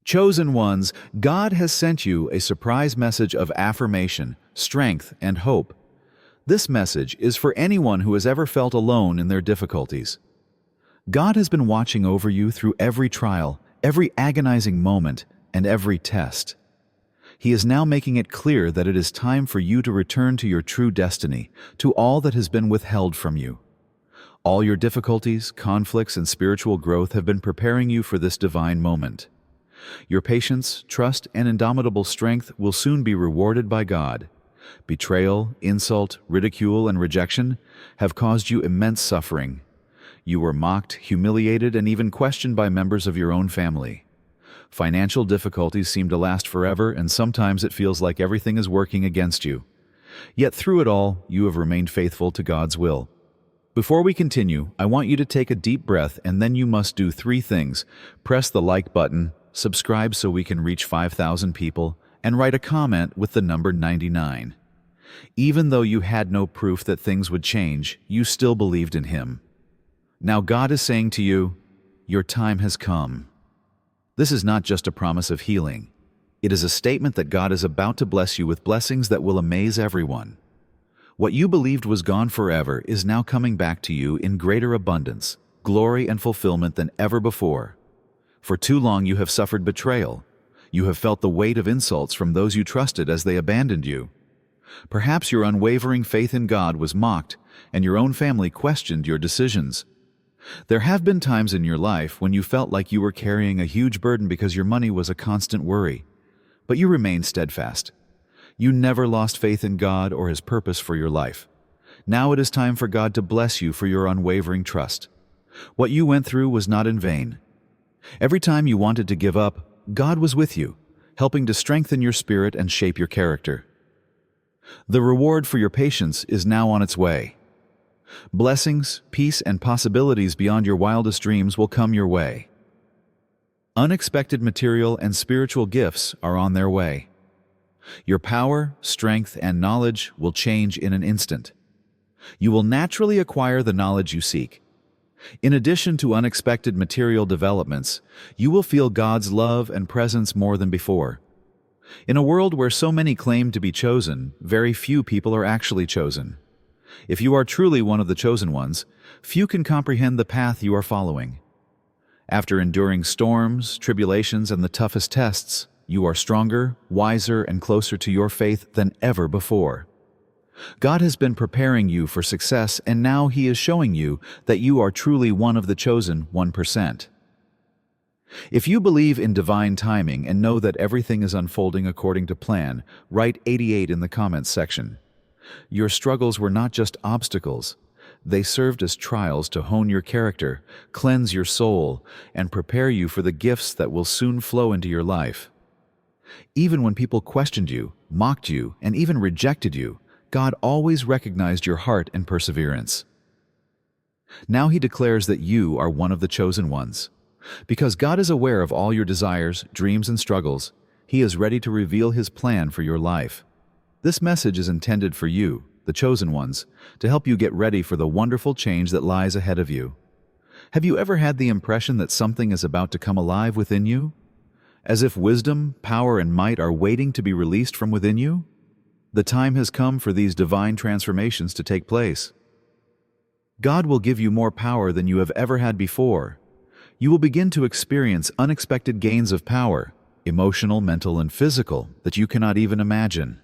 Chosen ones, God has sent you a surprise message of affirmation, strength, and hope. This message is for anyone who has ever felt alone in their difficulties. God has been watching over you through every trial, every agonizing moment, and every test. He is now making it clear that it is time for you to return to your true destiny, to all that has been withheld from you. All your difficulties, conflicts, and spiritual growth have been preparing you for this divine moment. Your patience, trust, and indomitable strength will soon be rewarded by God. Betrayal, insult, ridicule, and rejection have caused you immense suffering. You were mocked, humiliated, and even questioned by members of your own family. Financial difficulties seem to last forever, and sometimes it feels like everything is working against you. Yet through it all, you have remained faithful to God's will. Before we continue, I want you to take a deep breath, and then you must do 3 things. Press the like button, subscribe so we can reach 5,000 people, and write a comment with the number 99. Even though you had no proof that things would change, you still believed in Him. Now God is saying to you, your time has come. This is not just a promise of healing. It is a statement that God is about to bless you with blessings that will amaze everyone. What you believed was gone forever is now coming back to you in greater abundance, glory, and fulfillment than ever before. For too long you have suffered betrayal. You have felt the weight of insults from those you trusted as they abandoned you. Perhaps your unwavering faith in God was mocked, and your own family questioned your decisions. There have been times in your life when you felt like you were carrying a huge burden because your money was a constant worry. But you remained steadfast. You never lost faith in God or His purpose for your life. Now it is time for God to bless you for your unwavering trust. What you went through was not in vain. Every time you wanted to give up, God was with you, helping to strengthen your spirit and shape your character. The reward for your patience is now on its way. Blessings, peace, and possibilities beyond your wildest dreams will come your way. Unexpected material and spiritual gifts are on their way. Your power, strength, and knowledge will change in an instant. You will naturally acquire the knowledge you seek. In addition to unexpected material developments, you will feel God's love and presence more than before. In a world where so many claim to be chosen, very few people are actually chosen. If you are truly one of the chosen ones, few can comprehend the path you are following. After enduring storms, tribulations, and the toughest tests, you are stronger, wiser, and closer to your faith than ever before. God has been preparing you for success, and now He is showing you that you are truly one of the chosen 1%. If you believe in divine timing and know that everything is unfolding according to plan, write 88 in the comments section. Your struggles were not just obstacles. They served as trials to hone your character, cleanse your soul, and prepare you for the gifts that will soon flow into your life. Even when people questioned you, mocked you, and even rejected you, God always recognized your heart and perseverance. Now He declares that you are one of the chosen ones. Because God is aware of all your desires, dreams, and struggles, He is ready to reveal His plan for your life. This message is intended for you, the chosen ones, to help you get ready for the wonderful change that lies ahead of you. Have you ever had the impression that something is about to come alive within you? As if wisdom, power, and might are waiting to be released from within you? The time has come for these divine transformations to take place. God will give you more power than you have ever had before. You will begin to experience unexpected gains of power, emotional, mental, and physical, that you cannot even imagine.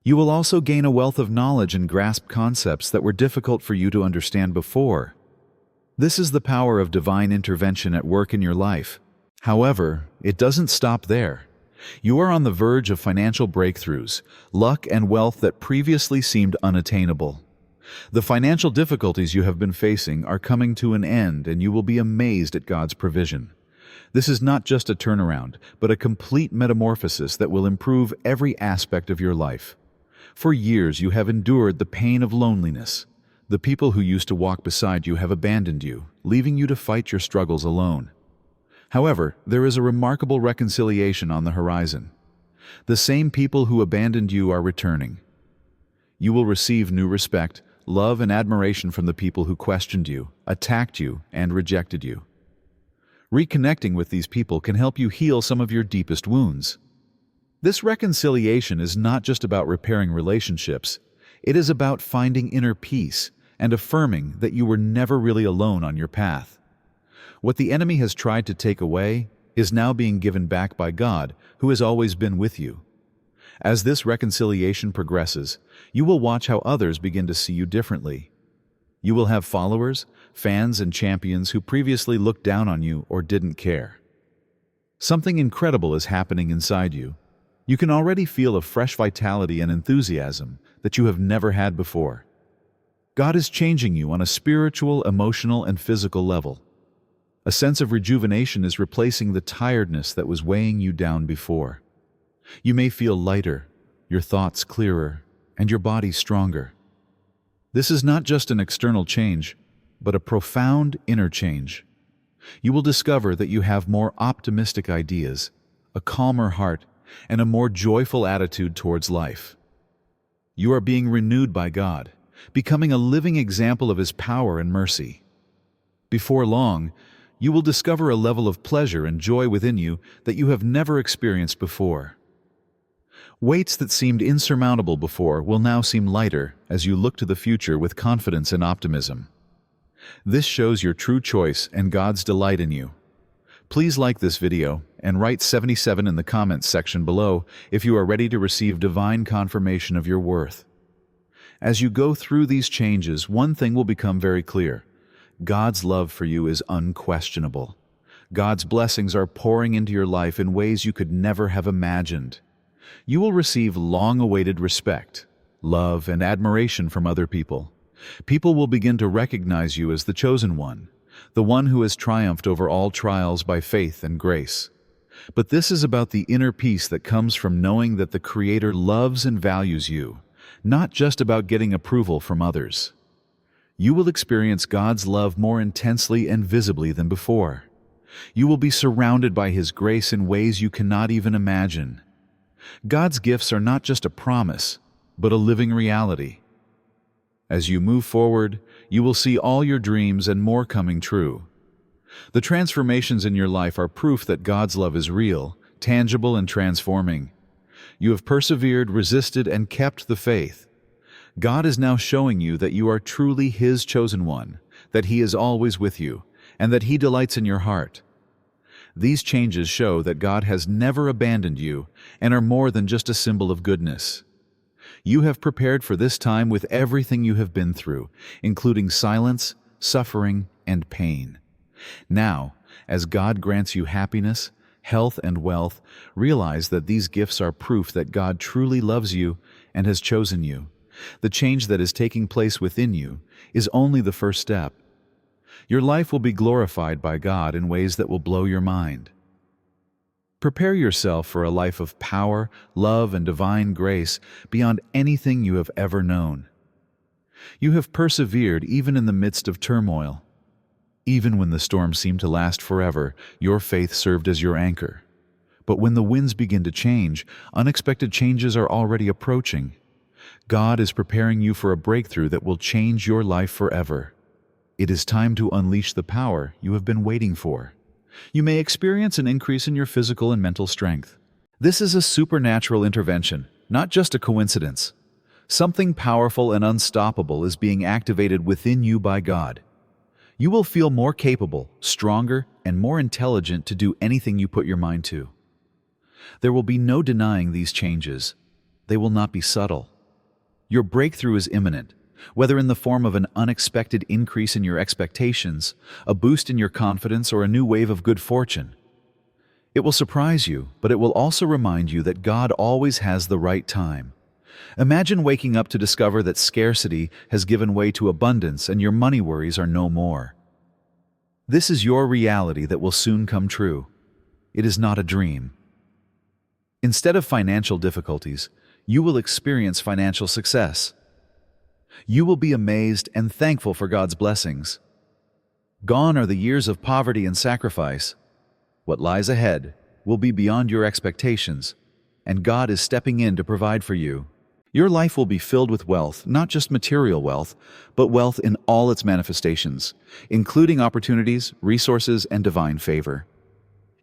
You will also gain a wealth of knowledge and grasp concepts that were difficult for you to understand before. This is the power of divine intervention at work in your life. However, it doesn't stop there. You are on the verge of financial breakthroughs, luck and wealth that previously seemed unattainable. The financial difficulties you have been facing are coming to an end, and you will be amazed at God's provision. This is not just a turnaround, but a complete metamorphosis that will improve every aspect of your life. For years you have endured the pain of loneliness. The people who used to walk beside you have abandoned you, leaving you to fight your struggles alone. However, there is a remarkable reconciliation on the horizon. The same people who abandoned you are returning. You will receive new respect, love, and admiration from the people who questioned you, attacked you, and rejected you. Reconnecting with these people can help you heal some of your deepest wounds. This reconciliation is not just about repairing relationships. It is about finding inner peace and affirming that you were never really alone on your path. What the enemy has tried to take away is now being given back by God, who has always been with you. As this reconciliation progresses, you will watch how others begin to see you differently. You will have followers, fans, and champions who previously looked down on you or didn't care. Something incredible is happening inside you. You can already feel a fresh vitality and enthusiasm that you have never had before. God is changing you on a spiritual, emotional, and physical level. A sense of rejuvenation is replacing the tiredness that was weighing you down before. You may feel lighter, your thoughts clearer, and your body stronger. This is not just an external change, but a profound inner change. You will discover that you have more optimistic ideas, a calmer heart, and a more joyful attitude towards life. You are being renewed by God, becoming a living example of His power and mercy. Before long, you will discover a level of pleasure and joy within you that you have never experienced before. Weights that seemed insurmountable before will now seem lighter as you look to the future with confidence and optimism. This shows your true choice and God's delight in you. Please like this video and write 77 in the comments section below if you are ready to receive divine confirmation of your worth. As you go through these changes, one thing will become very clear. God's love for you is unquestionable. God's blessings are pouring into your life in ways you could never have imagined. You will receive long-awaited respect, love, and admiration from other people. People will begin to recognize you as the chosen one, the one who has triumphed over all trials by faith and grace. But this is about the inner peace that comes from knowing that the Creator loves and values you, not just about getting approval from others. You will experience God's love more intensely and visibly than before. You will be surrounded by His grace in ways you cannot even imagine. God's gifts are not just a promise, but a living reality. As you move forward, you will see all your dreams and more coming true. The transformations in your life are proof that God's love is real, tangible, and transforming. You have persevered, resisted, and kept the faith. God is now showing you that you are truly His chosen one, that He is always with you, and that He delights in your heart. These changes show that God has never abandoned you and are more than just a symbol of goodness. You have prepared for this time with everything you have been through, including silence, suffering, and pain. Now, as God grants you happiness, health, and wealth, realize that these gifts are proof that God truly loves you and has chosen you. The change that is taking place within you is only the first step. Your life will be glorified by God in ways that will blow your mind. Prepare yourself for a life of power, love, and divine grace beyond anything you have ever known. You have persevered even in the midst of turmoil. Even when the storm seemed to last forever, your faith served as your anchor. But when the winds begin to change, unexpected changes are already approaching. God is preparing you for a breakthrough that will change your life forever. It is time to unleash the power you have been waiting for. You may experience an increase in your physical and mental strength. This is a supernatural intervention, not just a coincidence. Something powerful and unstoppable is being activated within you by God. You will feel more capable, stronger, and more intelligent to do anything you put your mind to. There will be no denying these changes. They will not be subtle. Your breakthrough is imminent, whether in the form of an unexpected increase in your expectations, a boost in your confidence, or a new wave of good fortune. It will surprise you, but it will also remind you that God always has the right time. Imagine waking up to discover that scarcity has given way to abundance and your money worries are no more. This is your reality that will soon come true. It is not a dream. Instead of financial difficulties, you will experience financial success. You will be amazed and thankful for God's blessings. Gone are the years of poverty and sacrifice. What lies ahead will be beyond your expectations, and God is stepping in to provide for you. Your life will be filled with wealth, not just material wealth, but wealth in all its manifestations, including opportunities, resources, and divine favor.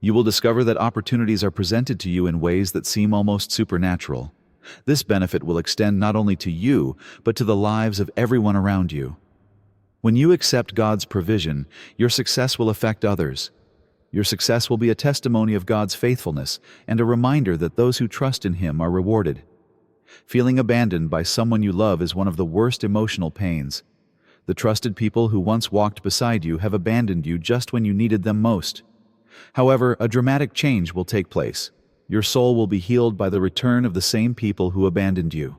You will discover that opportunities are presented to you in ways that seem almost supernatural. This benefit will extend not only to you, but to the lives of everyone around you. When you accept God's provision, your success will affect others. Your success will be a testimony of God's faithfulness and a reminder that those who trust in Him are rewarded. Feeling abandoned by someone you love is one of the worst emotional pains. The trusted people who once walked beside you have abandoned you just when you needed them most. However, a dramatic change will take place. Your soul will be healed by the return of the same people who abandoned you.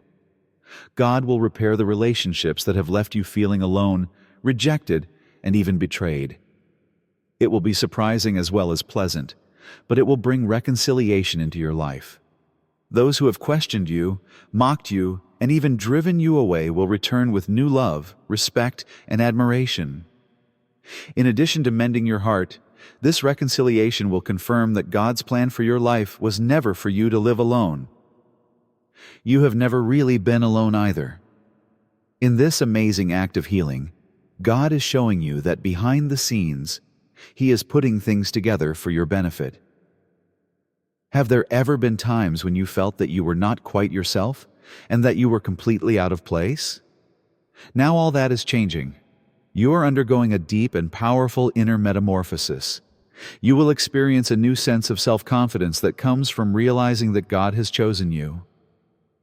God will repair the relationships that have left you feeling alone, rejected, and even betrayed. It will be surprising as well as pleasant, but it will bring reconciliation into your life. Those who have questioned you, mocked you, and even driven you away will return with new love, respect, and admiration. In addition to mending your heart, this reconciliation will confirm that God's plan for your life was never for you to live alone. You have never really been alone either. In this amazing act of healing, God is showing you that behind the scenes, He is putting things together for your benefit. Have there ever been times when you felt that you were not quite yourself and that you were completely out of place? Now all that is changing. You are undergoing a deep and powerful inner metamorphosis. You will experience a new sense of self-confidence that comes from realizing that God has chosen you.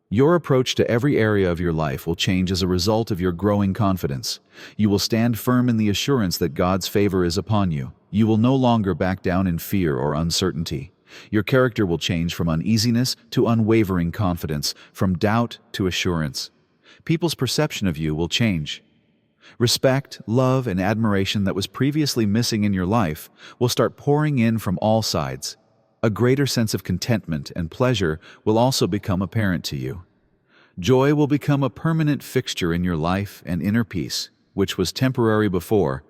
Your approach to every area of your life will change as a result of your growing confidence. You will stand firm in the assurance that God's favor is upon you. You will no longer back down in fear or uncertainty. Your character will change from uneasiness to unwavering confidence, from doubt to assurance. People's perception of you will change. Respect, love, and admiration that was previously missing in your life will start pouring in from all sides. A greater sense of contentment and pleasure will also become apparent to you. Joy will become a permanent fixture in your life, and inner peace, which was temporary before,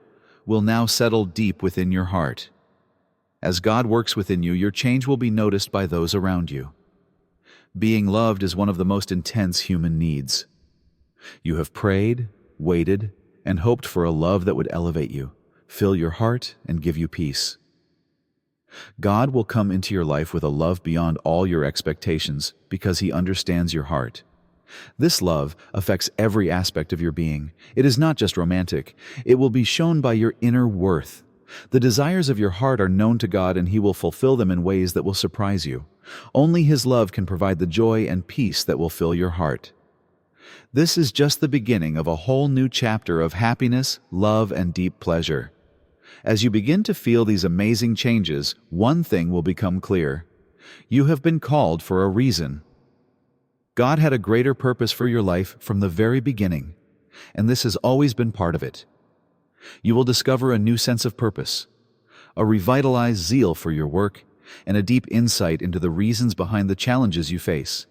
will now settle deep within your heart. As God works within you, your change will be noticed by those around you. Being loved is one of the most intense human needs. You have prayed, waited, and hoped for a love that would elevate you, fill your heart, and give you peace. God will come into your life with a love beyond all your expectations because He understands your heart. This love affects every aspect of your being. It is not just romantic. It will be shown by your inner worth. The desires of your heart are known to God, and He will fulfill them in ways that will surprise you. Only His love can provide the joy and peace that will fill your heart. This is just the beginning of a whole new chapter of happiness, love, and deep pleasure. As you begin to feel these amazing changes, one thing will become clear. You have been called for a reason. God had a greater purpose for your life from the very beginning, and this has always been part of it. You will discover a new sense of purpose, a revitalized zeal for your work, and a deep insight into the reasons behind the challenges you face.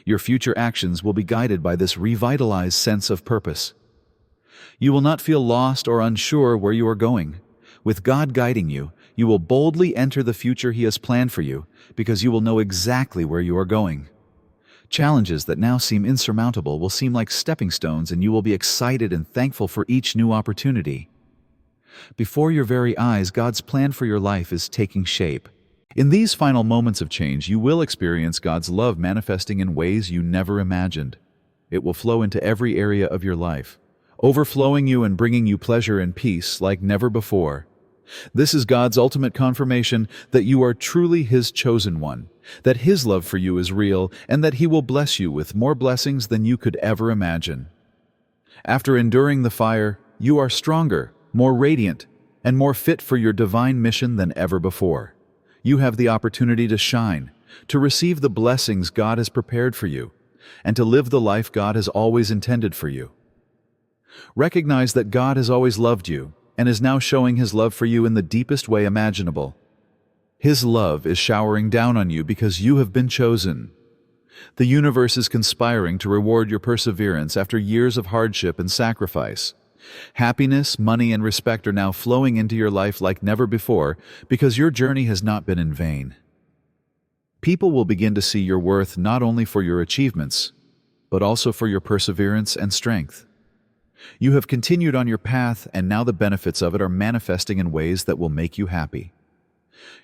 Your future actions will be guided by this revitalized sense of purpose. You will not feel lost or unsure where you are going. With God guiding you, you will boldly enter the future He has planned for you because you will know exactly where you are going. Challenges that now seem insurmountable will seem like stepping stones, and you will be excited and thankful for each new opportunity. Before your very eyes, God's plan for your life is taking shape. In these final moments of change, you will experience God's love manifesting in ways you never imagined. It will flow into every area of your life, overflowing you and bringing you pleasure and peace like never before. This is God's ultimate confirmation that you are truly His chosen one, that His love for you is real, and that He will bless you with more blessings than you could ever imagine. After enduring the fire, you are stronger, more radiant, and more fit for your divine mission than ever before. You have the opportunity to shine, to receive the blessings God has prepared for you, and to live the life God has always intended for you. Recognize that God has always loved you and is now showing His love for you in the deepest way imaginable. His love is showering down on you because you have been chosen. The universe is conspiring to reward your perseverance after years of hardship and sacrifice. Happiness, money, and respect are now flowing into your life like never before because your journey has not been in vain. People will begin to see your worth not only for your achievements, but also for your perseverance and strength. You have continued on your path, and now the benefits of it are manifesting in ways that will make you happy.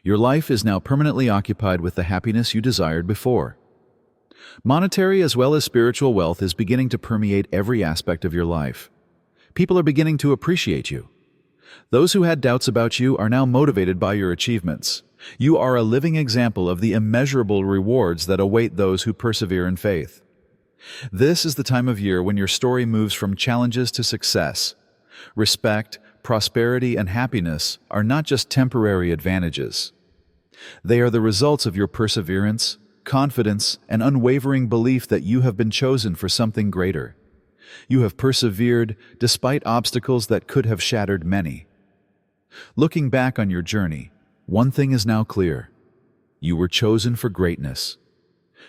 Your life is now permanently occupied with the happiness you desired before. Monetary as well as spiritual wealth is beginning to permeate every aspect of your life. People are beginning to appreciate you. Those who had doubts about you are now motivated by your achievements. You are a living example of the immeasurable rewards that await those who persevere in faith. This is the time of year when your story moves from challenges to success. Respect, prosperity, and happiness are not just temporary advantages. They are the results of your perseverance, confidence, and unwavering belief that you have been chosen for something greater. You have persevered despite obstacles that could have shattered many. Looking back on your journey, one thing is now clear. You were chosen for greatness.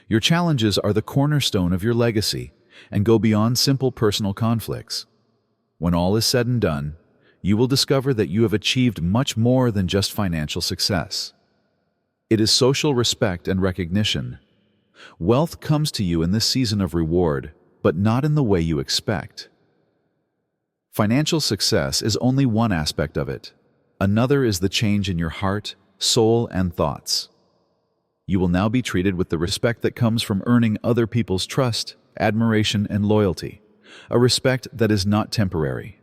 Your challenges are the cornerstone of your legacy and go beyond simple personal conflicts. When all is said and done, you will discover that you have achieved much more than just financial success. It is social respect and recognition. Wealth comes to you in this season of reward, but not in the way you expect. Financial success is only one aspect of it. Another is the change in your heart, soul, and thoughts. You will now be treated with the respect that comes from earning other people's trust, admiration, and loyalty, a respect that is not temporary.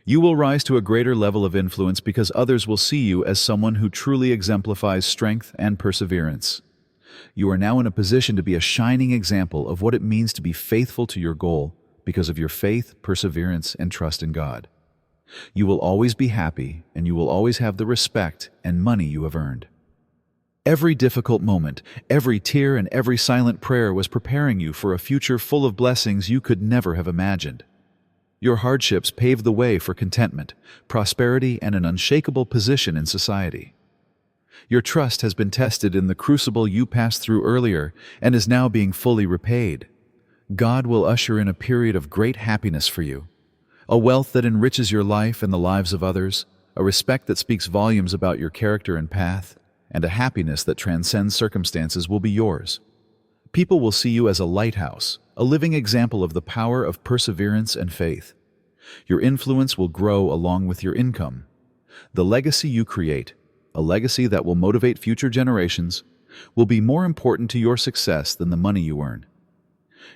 You will rise to a greater level of influence because others will see you as someone who truly exemplifies strength and perseverance. You are now in a position to be a shining example of what it means to be faithful to your goal because of your faith, perseverance, and trust in God. You will always be happy, and you will always have the respect and money you have earned. Every difficult moment, every tear, and every silent prayer was preparing you for a future full of blessings you could never have imagined. Your hardships paved the way for contentment, prosperity, and an unshakable position in society. Your trust has been tested in the crucible you passed through earlier and is now being fully repaid. God will usher in a period of great happiness for you, a wealth that enriches your life and the lives of others, a respect that speaks volumes about your character and path, and a happiness that transcends circumstances will be yours. People will see you as a lighthouse, a living example of the power of perseverance and faith. Your influence will grow along with your income. The legacy you create, a legacy that will motivate future generations, will be more important to your success than the money you earn.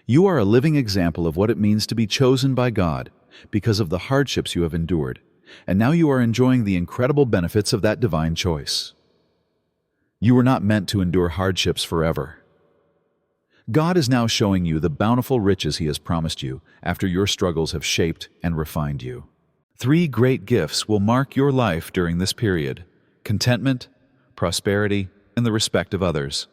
You are a living example of what it means to be chosen by God because of the hardships you have endured, and now you are enjoying the incredible benefits of that divine choice. You were not meant to endure hardships forever. God is now showing you the bountiful riches He has promised you after your struggles have shaped and refined you. 3 great gifts will mark your life during this period: contentment, prosperity, and the respect of others.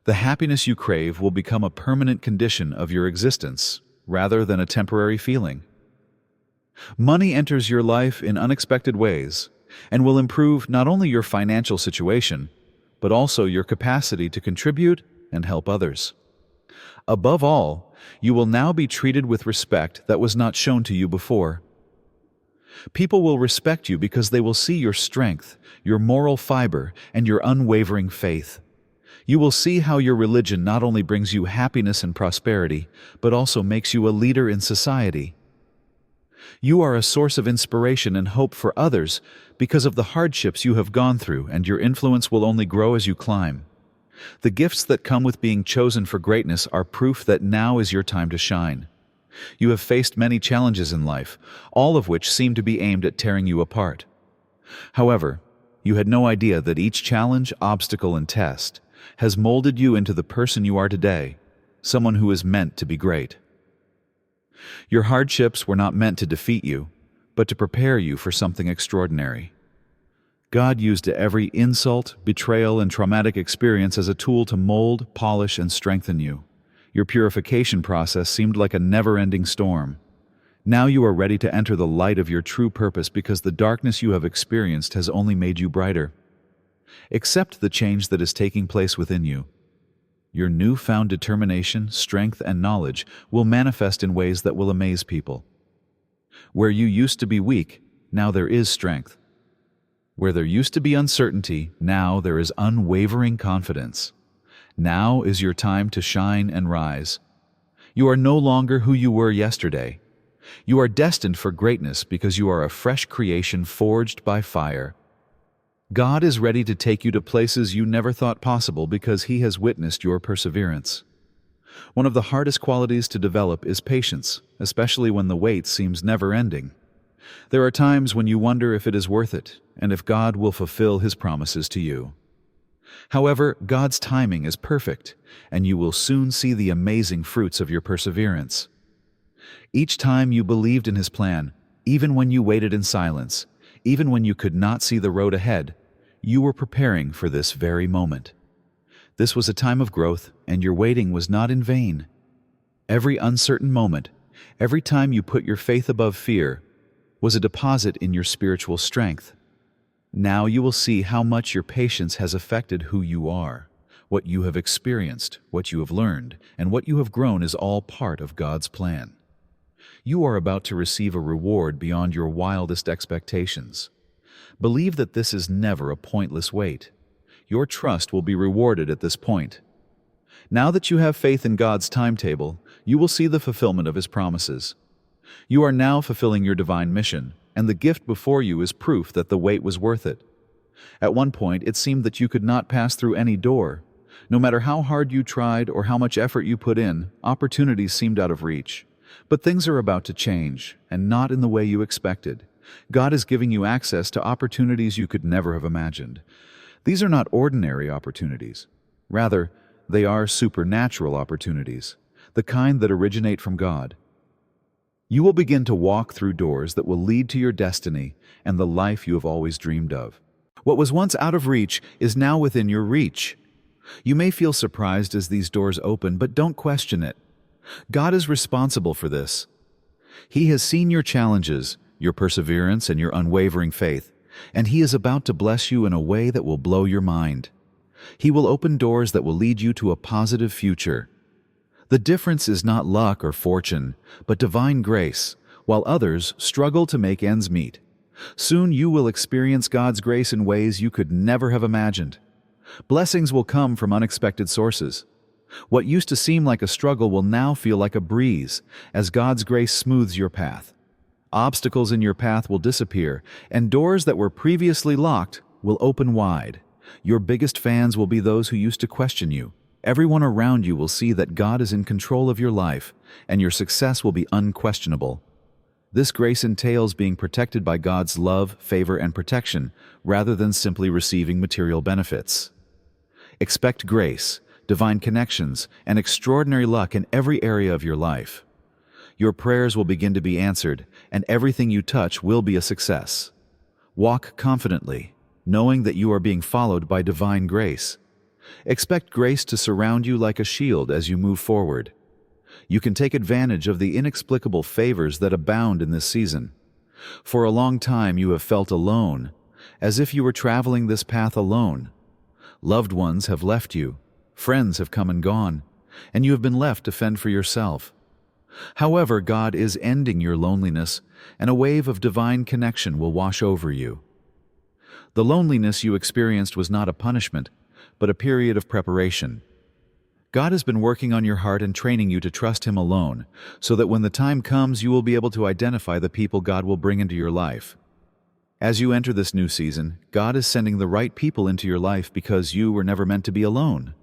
The happiness you crave will become a permanent condition of your existence, rather than a temporary feeling. Money enters your life in unexpected ways and will improve not only your financial situation, but also your capacity to contribute and help others. Above all, you will now be treated with respect that was not shown to you before. People will respect you because they will see your strength, your moral fiber, and your unwavering faith. You will see how your religion not only brings you happiness and prosperity, but also makes you a leader in society. You are a source of inspiration and hope for others because of the hardships you have gone through, and your influence will only grow as you climb. The gifts that come with being chosen for greatness are proof that now is your time to shine. You have faced many challenges in life, all of which seem to be aimed at tearing you apart. However, you had no idea that each challenge, obstacle, and test has molded you into the person you are today, someone who is meant to be great. Your hardships were not meant to defeat you, but to prepare you for something extraordinary. God used every insult, betrayal, and traumatic experience as a tool to mold, polish, and strengthen you. Your purification process seemed like a never-ending storm. Now you are ready to enter the light of your true purpose because the darkness you have experienced has only made you brighter. Accept the change that is taking place within you. Your newfound determination, strength, and knowledge will manifest in ways that will amaze people. Where you used to be weak, now there is strength. Where there used to be uncertainty, now there is unwavering confidence. Now is your time to shine and rise. You are no longer who you were yesterday. You are destined for greatness because you are a fresh creation forged by fire. God is ready to take you to places you never thought possible because He has witnessed your perseverance. One of the hardest qualities to develop is patience, especially when the wait seems never-ending. There are times when you wonder if it is worth it and if God will fulfill His promises to you. However, God's timing is perfect, and you will soon see the amazing fruits of your perseverance. Each time you believed in His plan, even when you waited in silence, even when you could not see the road ahead, you were preparing for this very moment. This was a time of growth, and your waiting was not in vain. Every uncertain moment, every time you put your faith above fear, was a deposit in your spiritual strength. Now you will see how much your patience has affected who you are. What you have experienced, what you have learned, and what you have grown is all part of God's plan. You are about to receive a reward beyond your wildest expectations. Believe that this is never a pointless wait. Your trust will be rewarded at this point. Now that you have faith in God's timetable, you will see the fulfillment of His promises. You are now fulfilling your divine mission, and the gift before you is proof that the wait was worth it. At one point, it seemed that you could not pass through any door. No matter how hard you tried or how much effort you put in, opportunities seemed out of reach. But things are about to change, and not in the way you expected. God is giving you access to opportunities you could never have imagined. These are not ordinary opportunities. Rather, they are supernatural opportunities, the kind that originate from God. You will begin to walk through doors that will lead to your destiny and the life you have always dreamed of. What was once out of reach is now within your reach. You may feel surprised as these doors open, but don't question it. God is responsible for this. He has seen your challenges, your perseverance, and your unwavering faith, and He is about to bless you in a way that will blow your mind. He will open doors that will lead you to a positive future. The difference is not luck or fortune, but divine grace, while others struggle to make ends meet. Soon you will experience God's grace in ways you could never have imagined. Blessings will come from unexpected sources. What used to seem like a struggle will now feel like a breeze, as God's grace smooths your path. Obstacles in your path will disappear, and doors that were previously locked will open wide. Your biggest fans will be those who used to question you. Everyone around you will see that God is in control of your life, and your success will be unquestionable. This grace entails being protected by God's love, favor, and protection, rather than simply receiving material benefits. Expect grace, divine connections, and extraordinary luck in every area of your life. Your prayers will begin to be answered, and everything you touch will be a success. Walk confidently, knowing that you are being followed by divine grace. Expect grace to surround you like a shield as you move forward. You can take advantage of the inexplicable favors that abound in this season. For a long time you have felt alone, as if you were traveling this path alone. Loved ones have left you, friends have come and gone, and you have been left to fend for yourself. However, God is ending your loneliness, and a wave of divine connection will wash over you. The loneliness you experienced was not a punishment, but a period of preparation. God has been working on your heart and training you to trust Him alone, so that when the time comes you will be able to identify the people God will bring into your life. As you enter this new season, God is sending the right people into your life because you were never meant to be alone.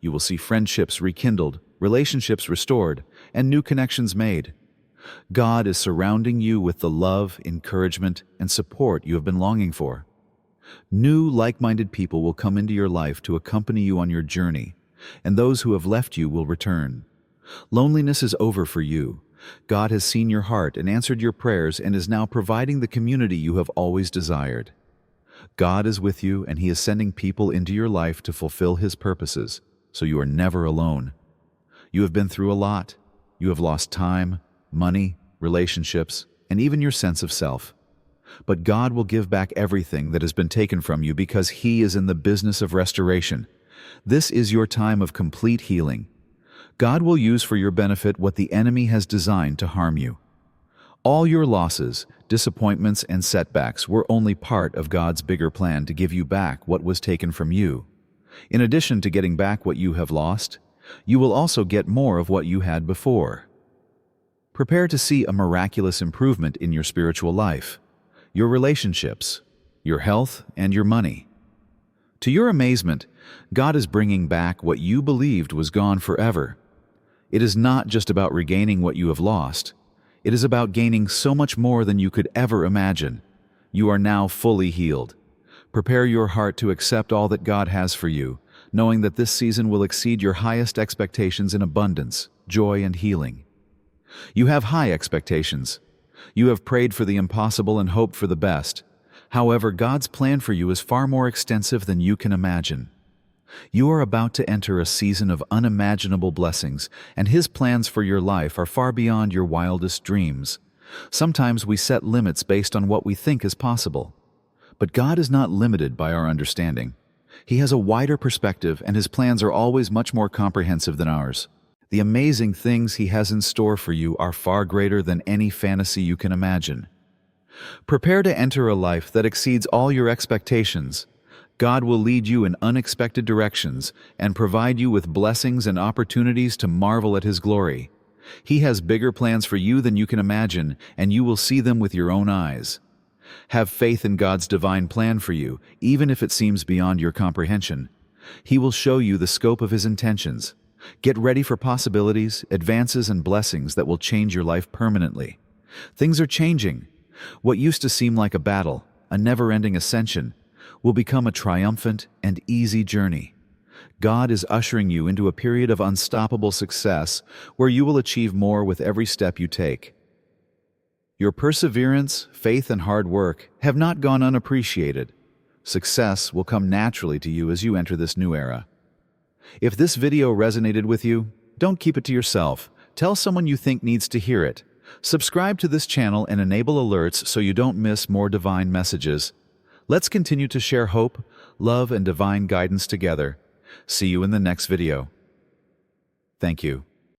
You will see friendships rekindled, relationships restored, and new connections made. God is surrounding you with the love, encouragement, and support you have been longing for. New, like-minded people will come into your life to accompany you on your journey, and those who have left you will return. Loneliness is over for you. God has seen your heart and answered your prayers and is now providing the community you have always desired. God is with you, and He is sending people into your life to fulfill His purposes, so you are never alone. You have been through a lot. You have lost time, money, relationships, and even your sense of self. But God will give back everything that has been taken from you because He is in the business of restoration. This is your time of complete healing. God will use for your benefit what the enemy has designed to harm you. All your losses, disappointments, and setbacks were only part of God's bigger plan to give you back what was taken from you. In addition to getting back what you have lost, You will also get more of what you had before. Prepare to see a miraculous improvement in your spiritual life, your relationships, your health, and your money. To your amazement, God is bringing back what you believed was gone forever. It is not just about regaining what you have lost. It is about gaining so much more than you could ever imagine. You are now fully healed. Prepare your heart to accept all that God has for you, knowing that this season will exceed your highest expectations in abundance, joy, and healing. You have high expectations. You have prayed for the impossible and hoped for the best. However, God's plan for you is far more extensive than you can imagine. You are about to enter a season of unimaginable blessings, and His plans for your life are far beyond your wildest dreams. Sometimes we set limits based on what we think is possible. But God is not limited by our understanding. He has a wider perspective, and His plans are always much more comprehensive than ours. The amazing things He has in store for you are far greater than any fantasy you can imagine. Prepare to enter a life that exceeds all your expectations. God will lead you in unexpected directions and provide you with blessings and opportunities to marvel at His glory. He has bigger plans for you than you can imagine, and you will see them with your own eyes. Have faith in God's divine plan for you, even if it seems beyond your comprehension. He will show you the scope of His intentions. Get ready for possibilities, advances, and blessings that will change your life permanently. Things are changing. What used to seem like a battle, a never-ending ascension, will become a triumphant and easy journey. God is ushering you into a period of unstoppable success where you will achieve more with every step you take. Your perseverance, faith, and hard work have not gone unappreciated. Success will come naturally to you as you enter this new era. If this video resonated with you, don't keep it to yourself. Tell someone you think needs to hear it. Subscribe to this channel and enable alerts so you don't miss more divine messages. Let's continue to share hope, love, and divine guidance together. See you in the next video. Thank you.